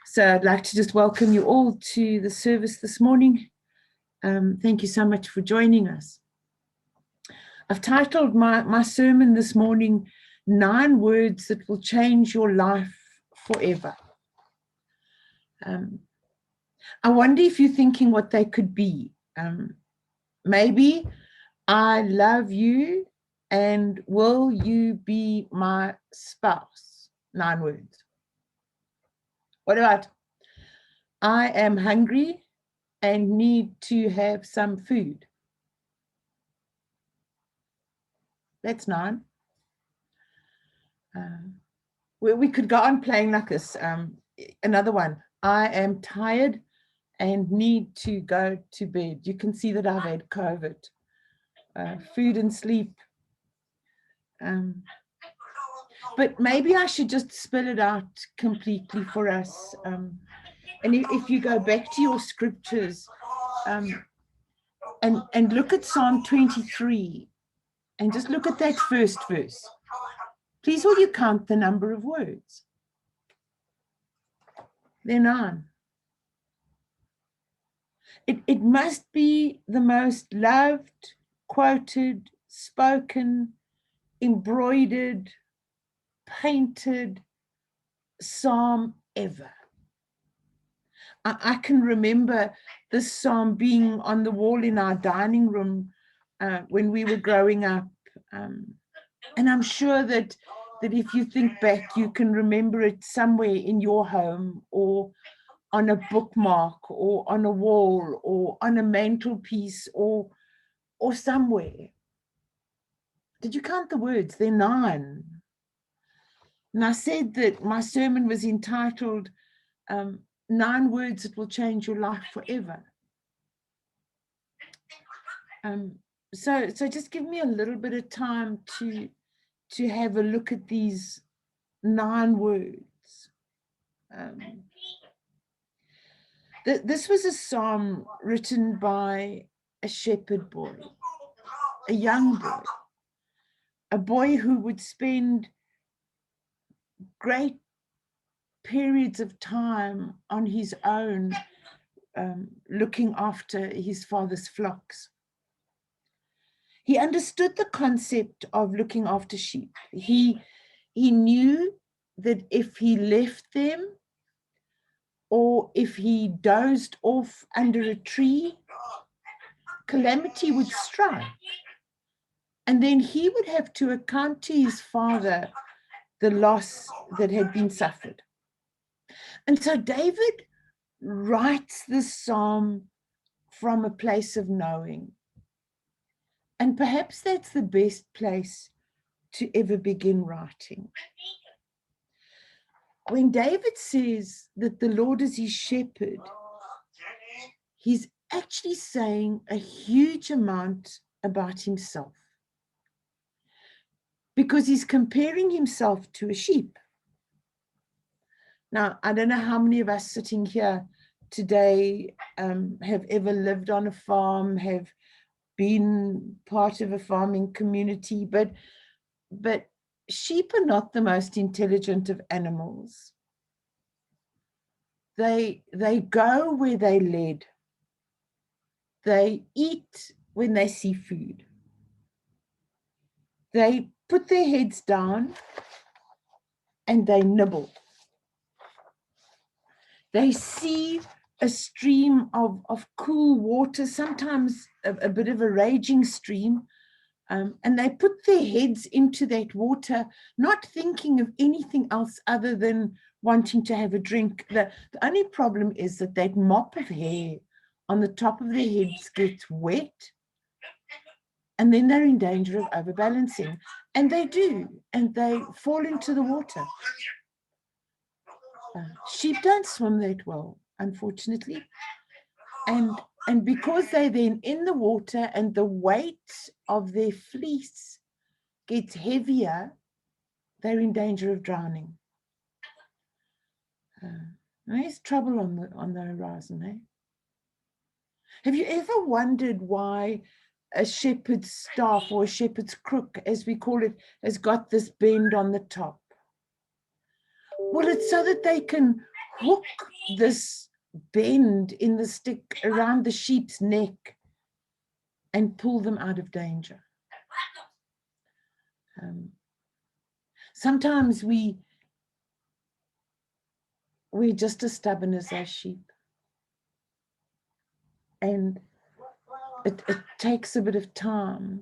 So I'd like to just welcome you all to the service this morning. Thank you so much for joining us. I've titled my sermon this morning, 9 Words That Will Change Your Life Forever. I wonder if you're thinking what they could be. Maybe, I love you and will you be my spouse? 9 words. What about, I am hungry and need to have some food? That's 9. We could go on playing like this. Another one, I am tired and need to go to bed. You can see that I've had COVID. Food and sleep. But maybe I should just spell it out completely for us. And if you go back to your scriptures and look at Psalm 23 and just look at that first verse. Please will you count the number of words? They're 9. It must be the most loved, quoted, spoken, embroidered, painted psalm ever. I can remember this psalm being on the wall in our dining room when we were growing up. And I'm sure that if you think back, you can remember it somewhere in your home or on a bookmark or on a wall or on a mantelpiece or somewhere. Did you count the words? They're 9. And I said that my sermon was entitled 9 Words That Will Change Your Life Forever. So just give me a little bit of time to have a look at these 9 words. This was a psalm written by a shepherd boy, a young boy, a boy who would spend great periods of time on his own, looking after his father's flocks. He understood the concept of looking after sheep. He knew that if he left them or if he dozed off under a tree, calamity would strike. And then he would have to account to his father the loss that had been suffered. And so David writes this psalm from a place of knowing. And perhaps that's the best place to ever begin writing. When David says that the Lord is his shepherd, he's actually saying a huge amount about himself, because he's comparing himself to a sheep. Now, I don't know how many of us sitting here today have ever lived on a farm, have been part of a farming community, but sheep are not the most intelligent of animals. They go where they're led. They eat when they see food. They put their heads down and they nibble. They see a stream of cool water, sometimes a bit of a raging stream, and they put their heads into that water, not thinking of anything else other than wanting to have a drink. The only problem is that mop of hair on the top of their heads gets wet, and then they're in danger of overbalancing. And they do, and they fall into the water. Sheep don't swim that well, unfortunately. And because they're then in the water and the weight of their fleece gets heavier, they're in danger of drowning. There's trouble on the horizon, eh? Have you ever wondered why a shepherd's staff, or a shepherd's crook, as we call it, has got this bend on the top? Well, it's so that they can hook this bend in the stick around the sheep's neck and pull them out of danger. Sometimes we're just as stubborn as our sheep. And it takes a bit of time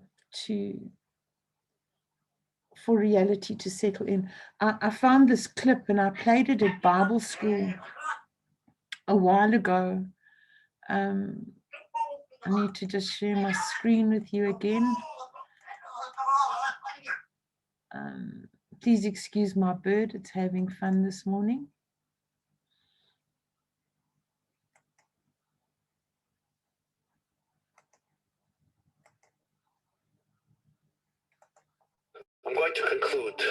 for reality to settle in. I found this clip and I played it at Bible school a while ago. I need to just share my screen with you again. Please excuse my bird, it's having fun this morning. I'm going to conclude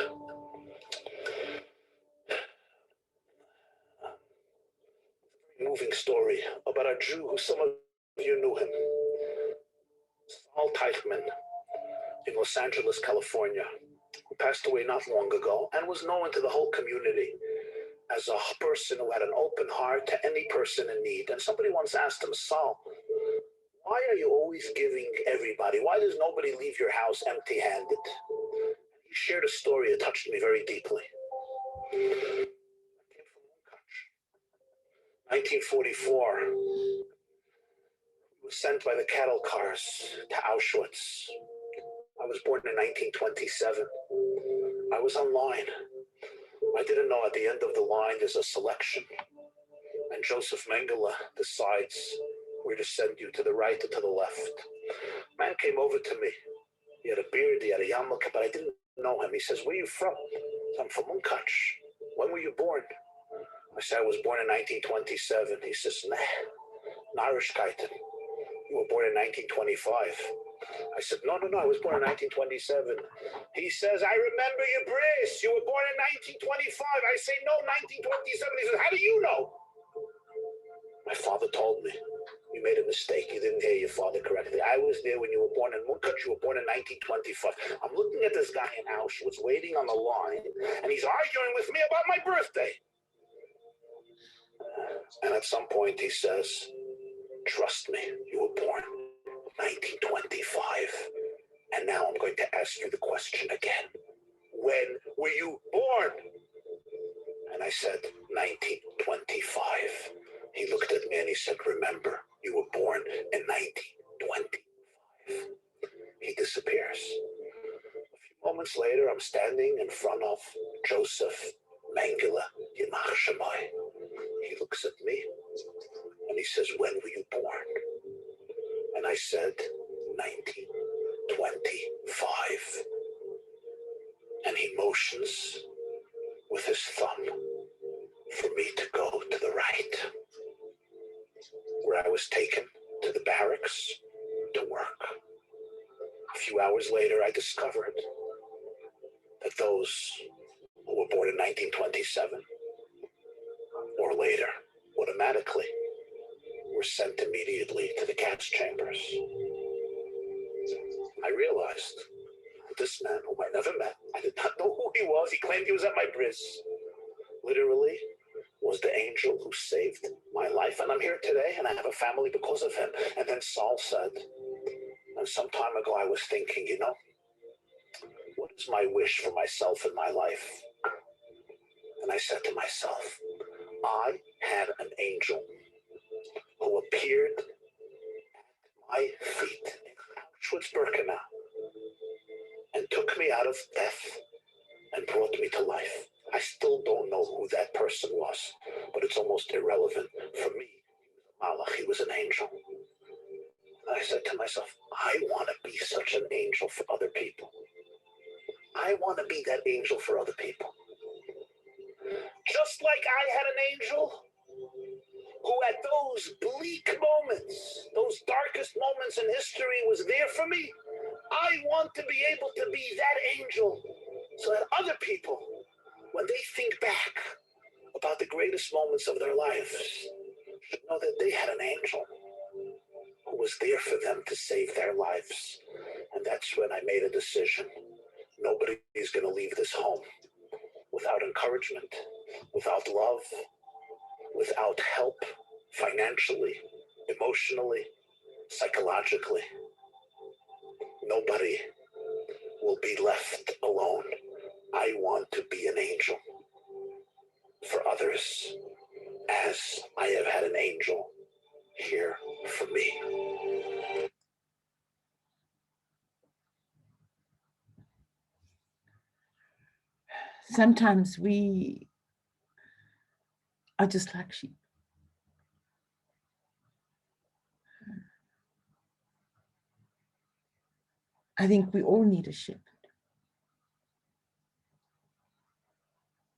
a moving story about a Jew who some of you knew him, in Los Angeles, California, who passed away not long ago and was known to the whole community as a person who had an open heart to any person in need. And somebody once asked him, Saul, why are you always giving everybody? Why does nobody leave your house empty-handed? He shared a story that touched me very deeply. 1944, he was sent by the cattle cars to Auschwitz. I was born in 1927. I was online. I didn't know at the end of the line there's a selection. And Joseph Mengele decides where to send you, to the right or to the left. Man came over to me. He had a beard, he had a yarmulke, but I didn't know him. He says, where are you from? I'm from Munkach. When were you born? I said, I was born in 1927. He says, Narishkaiten. You were born in 1925. I said, no, I was born in 1927. He says, I remember your bris. You were born in 1925. I say, no, 1927. He says, how do you know? My father told me, you made a mistake. You didn't hear your father correctly. I was there when you were born in Munkach. You were born in 1925. I'm looking at this guy in Auschwitz waiting on the line, and he's arguing with me about my birthday. And at some point he says, trust me, you were born 1925. And now I'm going to ask you the question again. When were you born? And I said, 1925. He looked at me and he said, remember, you were born in 1925. He disappears. A few moments later, I'm standing in front of Joseph Mengele, Yimach Shemai. He looks at me and he says, when were you born? And I said, 1925. And he motions with his thumb for me to go to the right, where I was taken to the barracks to work. A few hours later, I discovered that those who were born in 1927 or later automatically were sent immediately to the gas chambers. I realized this man, whom I never met, I did not know who he was. He claimed he was at my bris. Literally was the angel who saved my life. And I'm here today and I have a family because of him. And then Saul said, and some time ago I was thinking, what is my wish for myself in my life? And I said to myself, I had an angel who appeared at my feet in Auschwitz-Birkenau and took me out of death and brought me to life. I still don't know who that person was, but it's almost irrelevant. For me, he was an angel. And I said to myself, I want to be such an angel for other people. I want to be that angel for other people. Just like I had an angel who at those bleak moments, those darkest moments in history was there for me, I want to be able to be that angel so that other people, when they think back about the greatest moments of their lives, should know that they had an angel who was there for them to save their lives. And that's when I made a decision. Nobody is going to leave this home without encouragement, without love, without help financially, emotionally, psychologically, nobody will be left alone. I want to be an angel for others as I have had an angel here for me. Sometimes we are just like sheep. I think we all need a shepherd.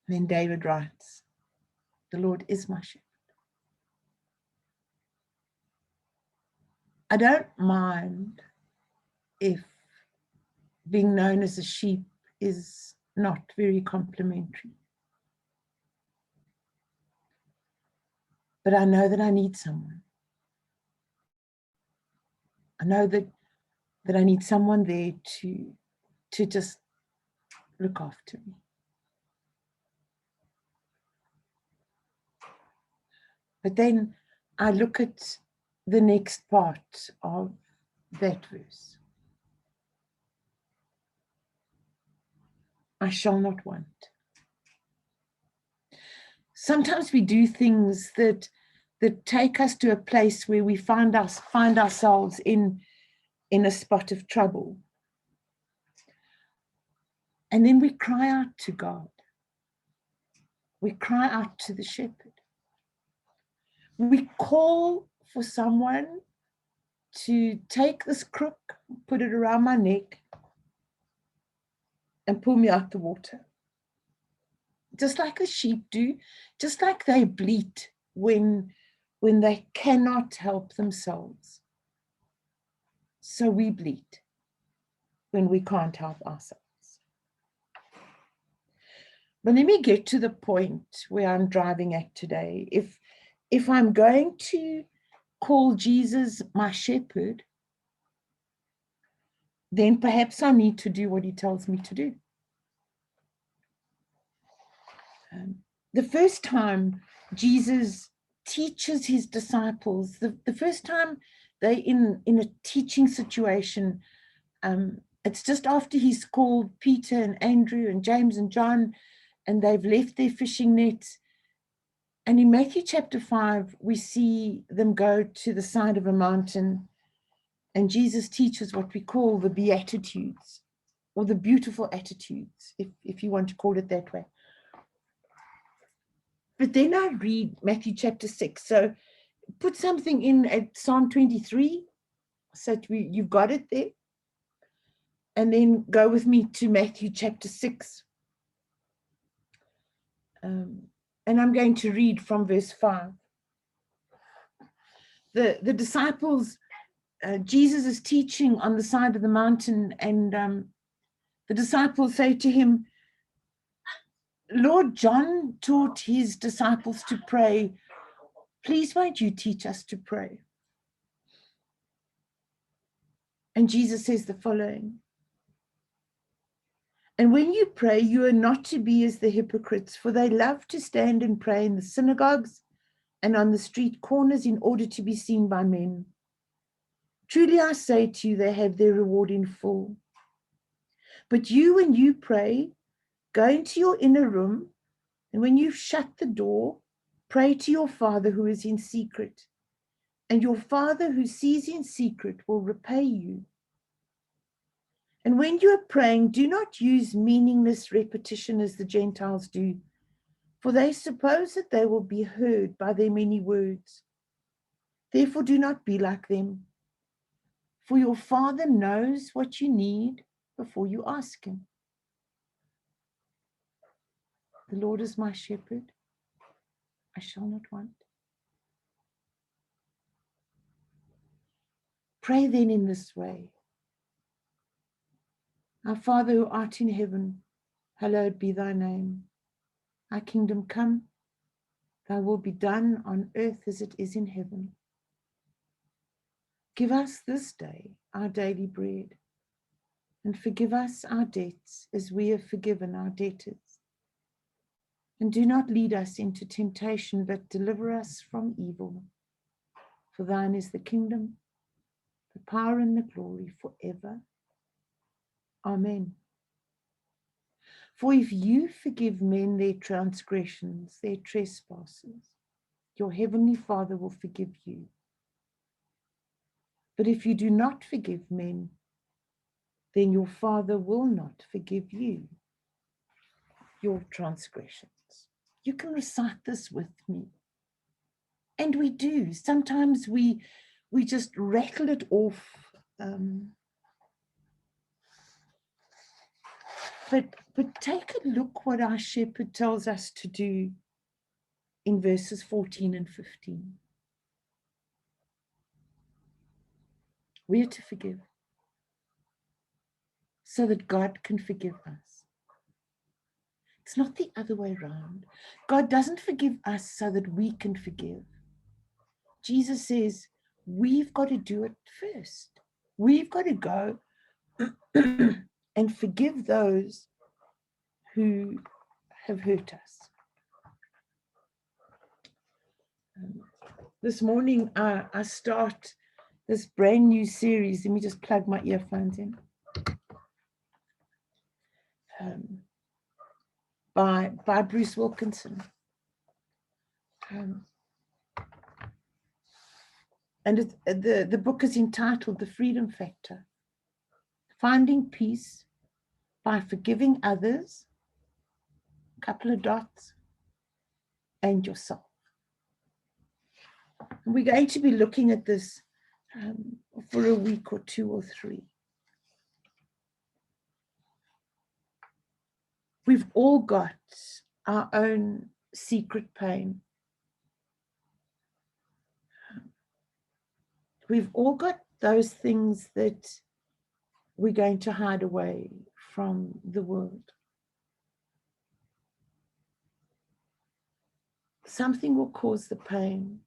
Then David writes, the Lord is my shepherd. I don't mind if being known as a sheep is not very complimentary. But I know that I need someone. I know that I need someone there to just look after me. But then I look at the next part of that verse. I shall not want. Sometimes we do things that take us to a place where we find ourselves in a spot of trouble. And then we cry out to God. We cry out to the shepherd. We call for someone to take this crook, put it around my neck, and pull me out the water. Just like the sheep do, just like they bleat when they cannot help themselves. So we bleat when we can't help ourselves. But let me get to the point where I'm driving at today. If I'm going to call Jesus my shepherd, then perhaps I need to do what he tells me to do. The first time Jesus teaches his disciples, the first time they're in a teaching situation, it's just after he's called Peter and Andrew and James and John, and they've left their fishing nets. And in Matthew chapter 5, we see them go to the side of a mountain, and Jesus teaches what we call the Beatitudes, or the beautiful attitudes, if you want to call it that way. But then I read Matthew chapter 6. So put something in at Psalm 23, so you've got it there. And then go with me to Matthew chapter 6. And I'm going to read from verse 5. The disciples, Jesus is teaching on the side of the mountain, and the disciples say to him, Lord, John taught his disciples to pray. Please, won't you teach us to pray? And Jesus says the following. And when you pray, you are not to be as the hypocrites, for they love to stand and pray in the synagogues and on the street corners in order to be seen by men. Truly I say to you, they have their reward in full. But you, when you pray, go into your inner room, and when you've shut the door, pray to your Father who is in secret, and your Father who sees in secret will repay you. And when you are praying, do not use meaningless repetition as the Gentiles do, for they suppose that they will be heard by their many words. Therefore, do not be like them, for your Father knows what you need before you ask him. The Lord is my shepherd, I shall not want. Pray then in this way. Our Father who art in heaven, hallowed be thy name. Thy kingdom come, thy will be done on earth as it is in heaven. Give us this day our daily bread, and forgive us our debts as we have forgiven our debtors. And do not lead us into temptation, but deliver us from evil. For thine is the kingdom, the power, and the glory forever. Amen. For if you forgive men their transgressions, their trespasses, your heavenly Father will forgive you. But if you do not forgive men, then your Father will not forgive you your transgressions. You can recite this with me. And we do. Sometimes we just rattle it off. But take a look what our shepherd tells us to do in verses 14 and 15. We are to forgive so that God can forgive us. It's not the other way around. God doesn't forgive us so that we can forgive. Jesus says we've got to do it first. We've got to go and forgive those who have hurt us. This morning, I start this brand new series. Let me just plug my earphones in. By Bruce Wilkinson. And the book is entitled The Freedom Factor. Finding peace by forgiving others, couple of dots, and yourself. And we're going to be looking at this for a week or two or three. We've all got our own secret pain. We've all got those things that we're going to hide away from the world. Something will cause the pain.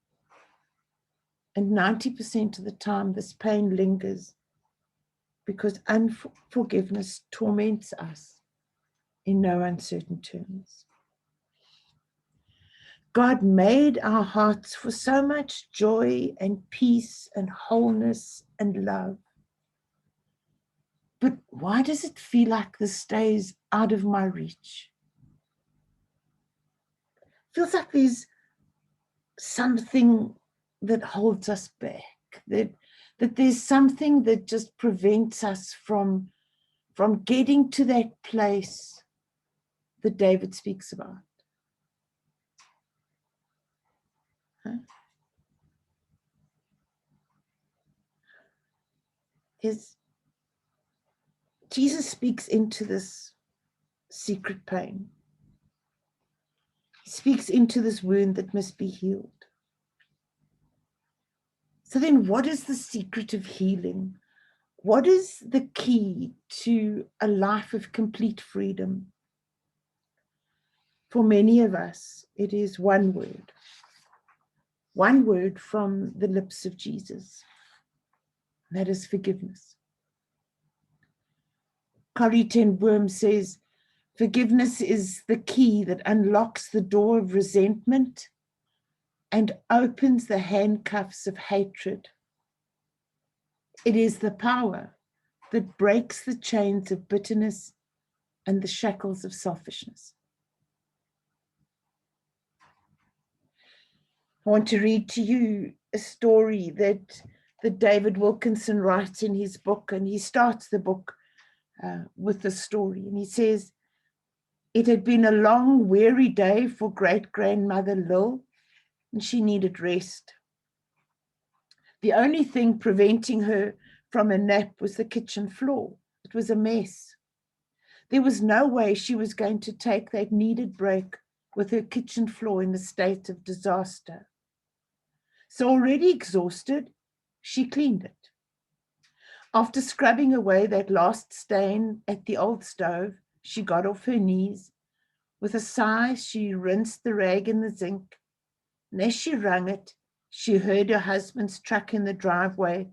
And 90% of the time, this pain lingers because unforgiveness torments us in no uncertain terms. God made our hearts for so much joy and peace and wholeness and love. But why does it feel like this stays out of my reach? It feels like there's something that holds us back, that there's something that just prevents us from getting to that place that David speaks about. Jesus speaks into this secret pain. He speaks into this wound that must be healed. So then what is the secret of healing? What is the key to a life of complete freedom? For many of us, it is one word from the lips of Jesus. That is forgiveness. Corrie ten Boom says, forgiveness is the key that unlocks the door of resentment and opens the handcuffs of hatred. It is the power that breaks the chains of bitterness and the shackles of selfishness. I want to read to you a story that David Wilkinson writes in his book, and he starts the book with the story. And he says, it had been a long, weary day for great-grandmother Lil, and she needed rest. The only thing preventing her from a nap was the kitchen floor. It was a mess. There was no way she was going to take that needed break with her kitchen floor in a state of disaster. So already exhausted, she cleaned it. After scrubbing away that last stain at the old stove, she got off her knees. With a sigh, she rinsed the rag in the zinc. And as she wrung it, she heard her husband's truck in the driveway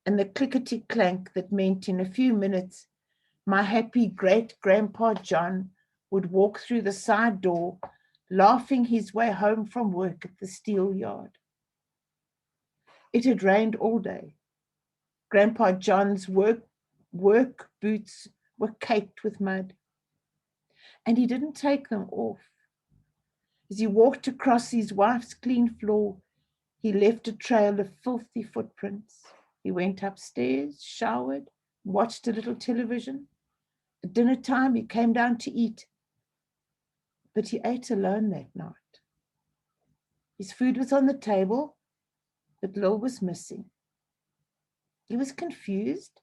and the clickety-clank that meant in a few minutes, my happy great-grandpa John would walk through the side door laughing his way home from work at the steel yard. It had rained all day. Grandpa John's work boots were caked with mud, and he didn't take them off. As he walked across his wife's clean floor, he left a trail of filthy footprints. He went upstairs, showered, watched a little television. At dinner time, he came down to eat, but he ate alone that night. His food was on the table, but Lil was missing. He was confused.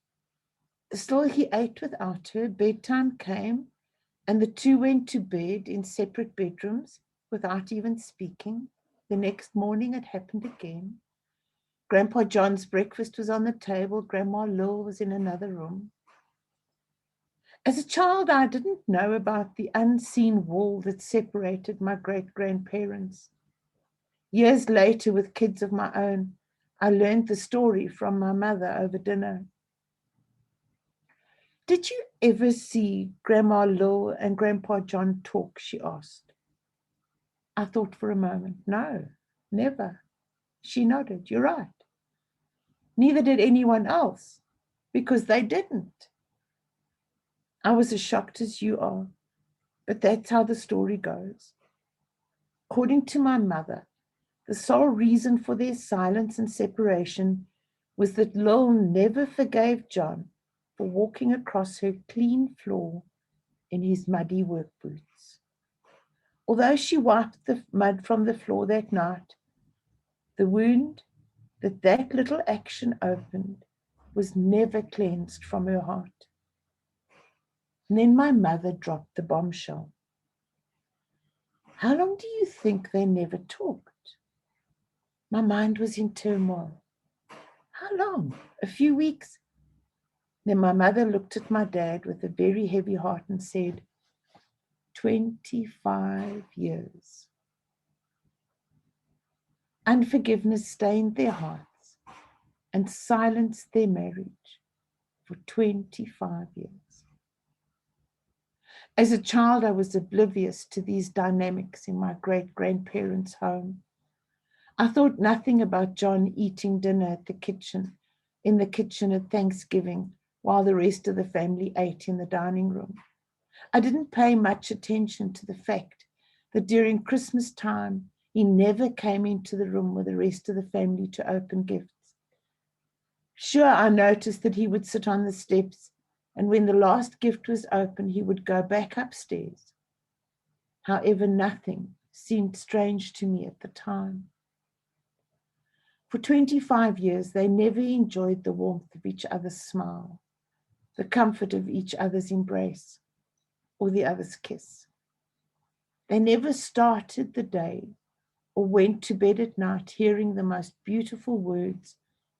Still, he ate without her. Bedtime came, and the two went to bed in separate bedrooms without even speaking. The next morning, it happened again. Grandpa John's breakfast was on the table. Grandma Lil was in another room. As a child, I didn't know about the unseen wall that separated my great-grandparents. Years later, with kids of my own, I learned the story from my mother over dinner. Did you ever see Grandma Lil and Grandpa John talk? She asked. I thought for a moment. No, never. She nodded. You're right. Neither did anyone else, because they didn't. I was as shocked as you are, but that's how the story goes. According to my mother, the sole reason for their silence and separation was that Lil never forgave John for walking across her clean floor in his muddy work boots. Although she wiped the mud from the floor that night, the wound that little action opened was never cleansed from her heart. And then my mother dropped the bombshell. How long do you think they never talked? My mind was in turmoil. How long? A few weeks? Then my mother looked at my dad with a very heavy heart and said, 25 years. Unforgiveness stained their hearts and silenced their marriage for 25 years. As a child, I was oblivious to these dynamics in my great-grandparents' home. I thought nothing about John eating dinner in the kitchen at Thanksgiving, while the rest of the family ate in the dining room. I didn't pay much attention to the fact that during Christmas time, he never came into the room with the rest of the family to open gifts. Sure, I noticed that he would sit on the steps, and when the last gift was opened, he would go back upstairs. However, nothing seemed strange to me at the time. For 25 years, they never enjoyed the warmth of each other's smile, the comfort of each other's embrace, or the other's kiss. They never started the day or went to bed at night hearing the most beautiful words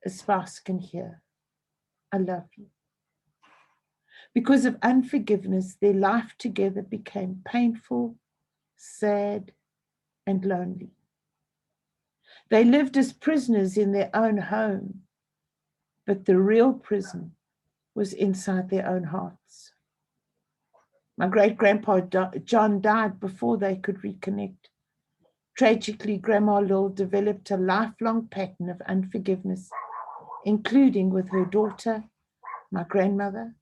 a spouse can hear. I love you. Because of unforgiveness, their life together became painful, sad, and lonely. They lived as prisoners in their own home, but the real prison was inside their own hearts. My great-grandpa John died before they could reconnect. Tragically, Grandma Lil developed a lifelong pattern of unforgiveness, including with her daughter, my grandmother,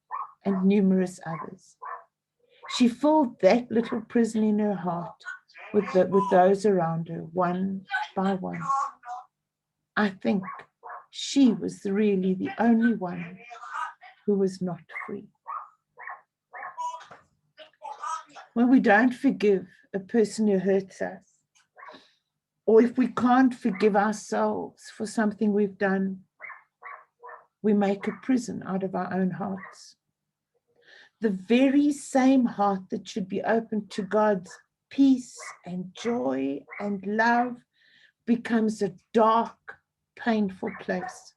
and numerous others. She filled that little prison in her heart with those around her, one by one. I think she was really the only one who was not free. When we don't forgive a person who hurts us, or if we can't forgive ourselves for something we've done, we make a prison out of our own hearts. The very same heart that should be open to God's peace and joy and love becomes a dark, painful place.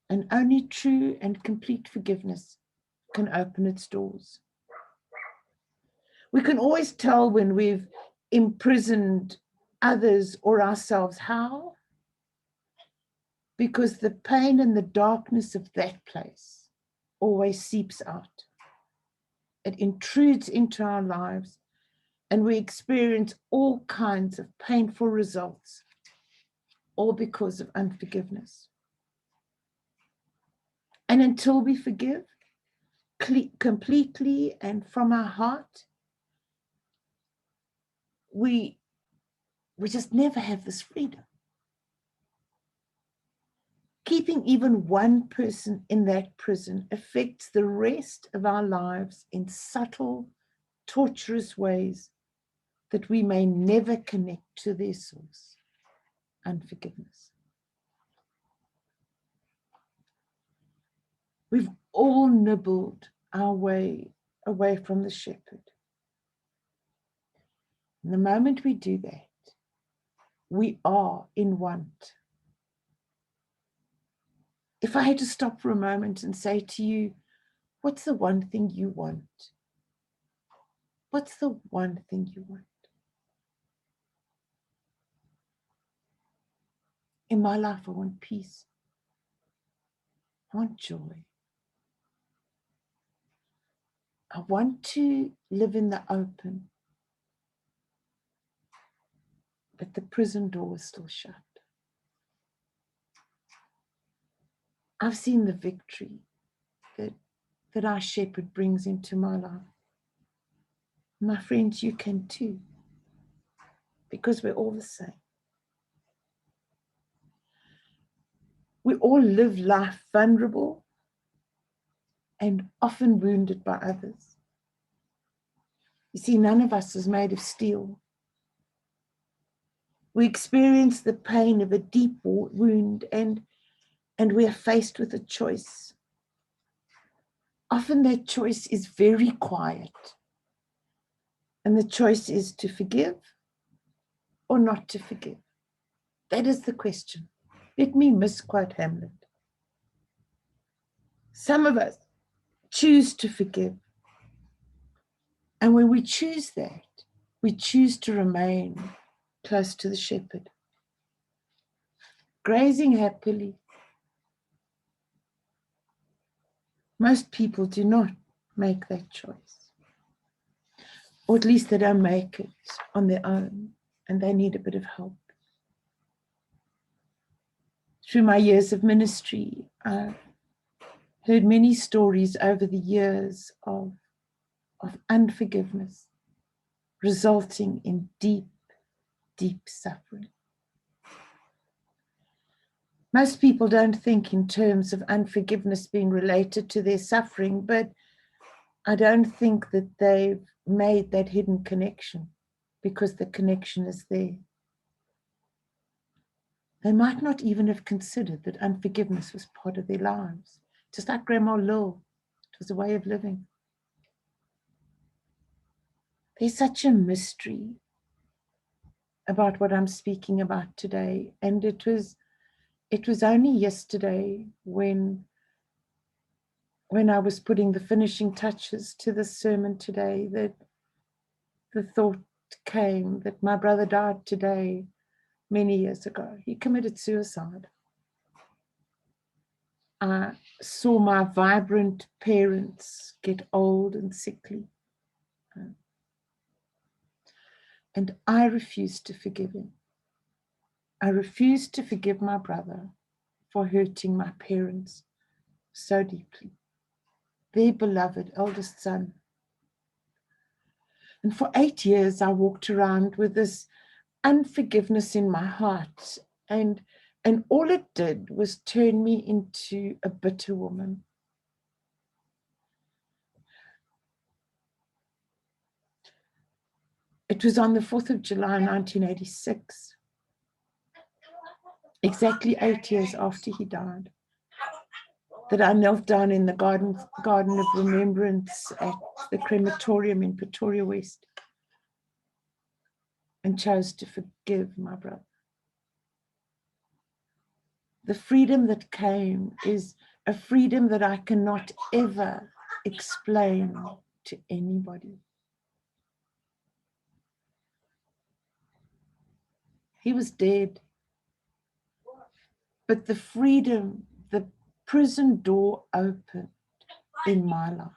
And only true and complete forgiveness can open its doors. We can always tell when we've imprisoned others or ourselves. How? Because the pain and the darkness of that place always seeps out. It intrudes into our lives And we experience all kinds of painful results, all because of unforgiveness. And until we forgive completely and from our heart, we just never have this freedom. Keeping even one person in that prison affects the rest of our lives in subtle, torturous ways that we may never connect to their source, unforgiveness. We've all nibbled our way away from the shepherd. And the moment we do that, we are in want. If I had to stop for a moment and say to you, what's the one thing you want? What's the one thing you want? In my life, I want peace. I want joy. I want to live in the open, but the prison door is still shut. I've seen the victory that our shepherd brings into my life. My friends, you can too, because we're all the same. We all live life vulnerable and often wounded by others. You see, none of us is made of steel. We experience the pain of a deep wound and we are faced with a choice. Often that choice is very quiet. And the choice is to forgive or not to forgive. That is the question. Let me misquote Hamlet. Some of us choose to forgive. And when we choose that, we choose to remain close to the shepherd, grazing happily. Most people do not make that choice, or at least they don't make it on their own, and they need a bit of help. Through my years of ministry, I've heard many stories over the years of unforgiveness, resulting in deep, deep suffering. Most people don't think in terms of unforgiveness being related to their suffering, but I don't think that they've made that hidden connection because the connection is there. They might not even have considered that unforgiveness was part of their lives. Just like Grandma Lil, it was a way of living. There's such a mystery about what I'm speaking about today. And it was only yesterday when I was putting the finishing touches to the sermon today that the thought came that my brother died today many years ago. He committed suicide. I saw my vibrant parents get old and sickly. And I refused to forgive him. I refused to forgive my brother for hurting my parents so deeply, their beloved eldest son. And for 8 years, I walked around with this unforgiveness in my heart. And all it did was turn me into a bitter woman. It was on the 4th of July, 1986, exactly 8 years after he died, that I knelt down in the garden of remembrance at the crematorium in Pretoria West and chose to forgive my brother. The freedom that came is a freedom that I cannot ever explain to anybody. He was dead. But the freedom, the prison door opened in my life.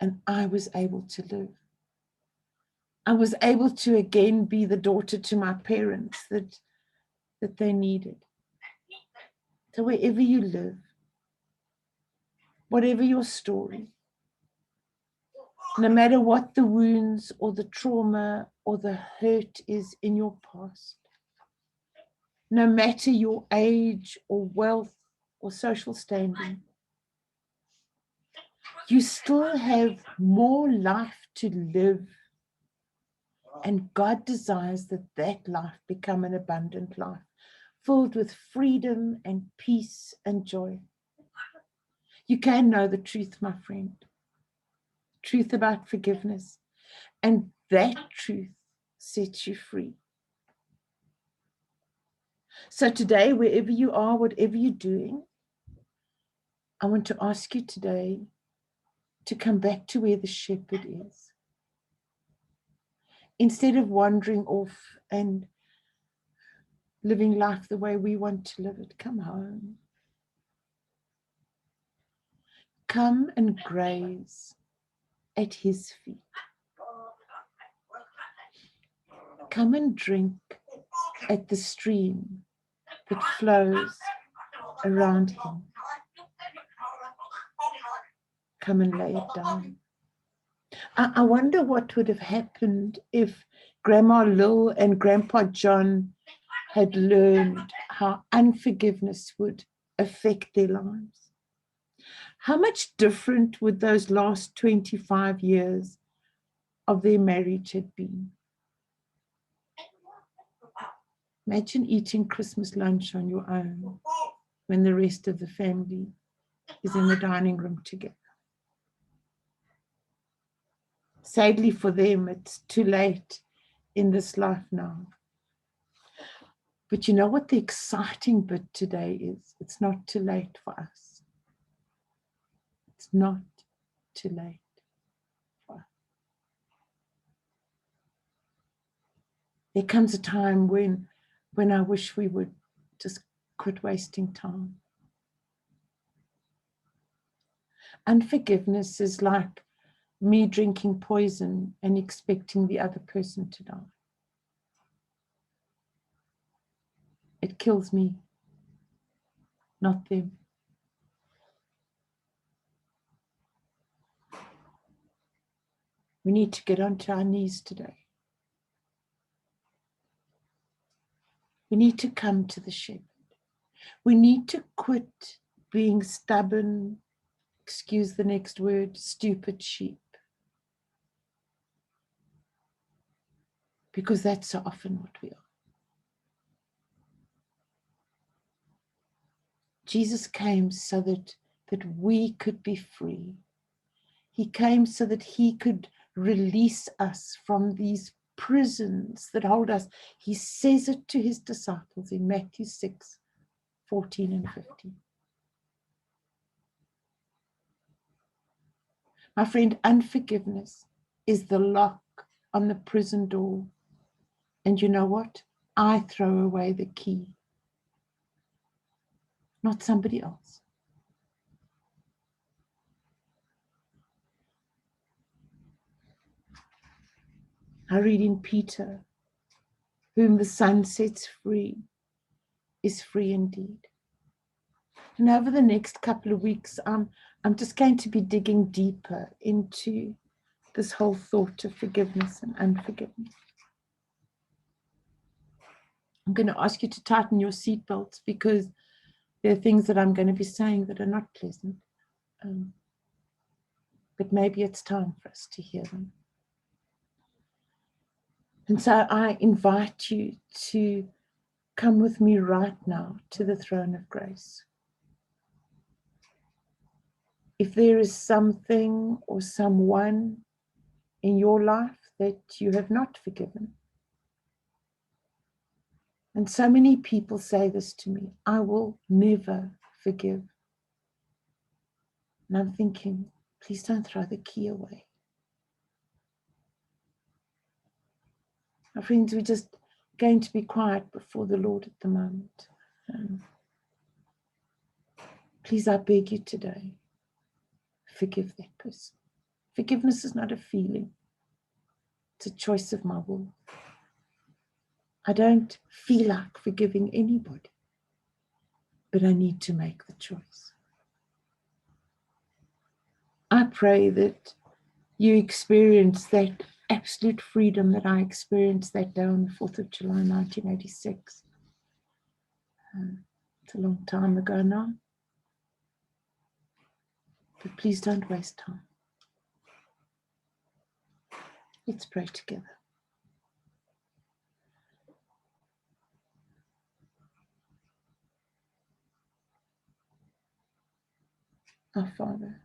And I was able to live. I was able to again be the daughter to my parents that they needed. So wherever you live, whatever your story, no matter what the wounds or the trauma or the hurt is in your past, no matter your age or wealth or social standing, you still have more life to live. And God desires that that life become an abundant life, filled with freedom and peace and joy. You can know the truth, my friend, truth about forgiveness, and that truth sets you free. So today, wherever you are, whatever you're doing, I want to ask you today to come back to where the shepherd is. Instead of wandering off and living life the way we want to live it, come home. Come and graze at his feet. Come and drink at the stream that flows around him. Come and lay it down. I wonder what would have happened if Grandma Lil and Grandpa John had learned how unforgiveness would affect their lives. How much different would those last 25 years of their marriage have been? Imagine eating Christmas lunch on your own when the rest of the family is in the dining room together. Sadly for them, it's too late in this life now. But you know what the exciting bit today is? It's not too late for us. It's not too late for us. There comes a time when I wish we would just quit wasting time. Unforgiveness is like me drinking poison and expecting the other person to die. It kills me, not them. We need to get onto our knees today. We need to come to the shepherd. We need to quit being stubborn, excuse the next word, stupid sheep. Because that's so often what we are. Jesus came so that we could be free. He came so that he could release us from these prisons that hold us. He says it to his disciples in Matthew 6, 14 and 15. My friend, unforgiveness is the lock on the prison door. And you know what? I throw away the key, not somebody else. I read in Peter, whom the Son sets free is free indeed. And over the next couple of weeks, I'm just going to be digging deeper into this whole thought of forgiveness and unforgiveness. I'm going to ask you to tighten your seatbelts because there are things that I'm going to be saying that are not pleasant. But maybe it's time for us to hear them. And so I invite you to come with me right now to the throne of grace. If there is something or someone in your life that you have not forgiven, and so many people say this to me, I will never forgive. And I'm thinking, please don't throw the key away. My friends, we're just going to be quiet before the Lord at the moment. Please, I beg you today, forgive that person. Forgiveness is not a feeling. It's a choice of my will. I don't feel like forgiving anybody, but I need to make the choice. I pray that you experience that absolute freedom that I experienced that day on the 4th of July, 1986. It's a long time ago now. But please don't waste time. Let's pray together. Our Father,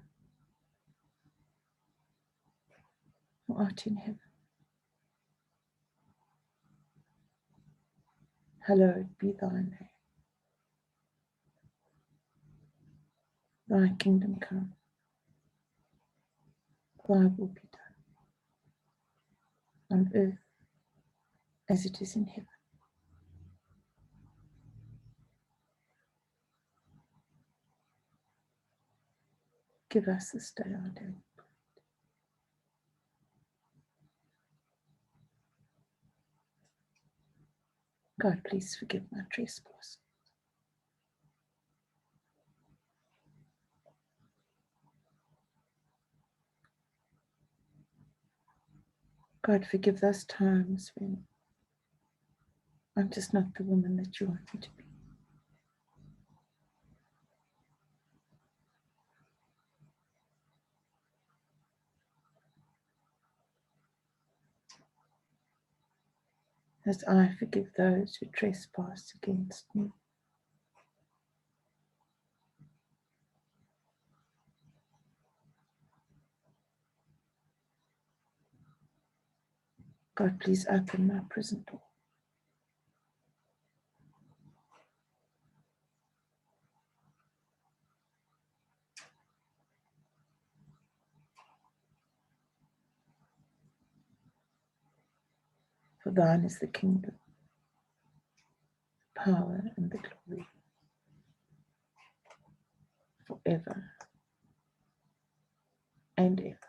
who art in heaven, hallowed be thy name. Thy kingdom come, thy will be done, on earth as it is in heaven. Give us this day our daily bread. God, please forgive my trespass. God, forgive those times when I'm just not the woman that you want me to be. As I forgive those who trespass against me. God, please open my prison door. For thine is the kingdom, the power, and the glory, forever and ever.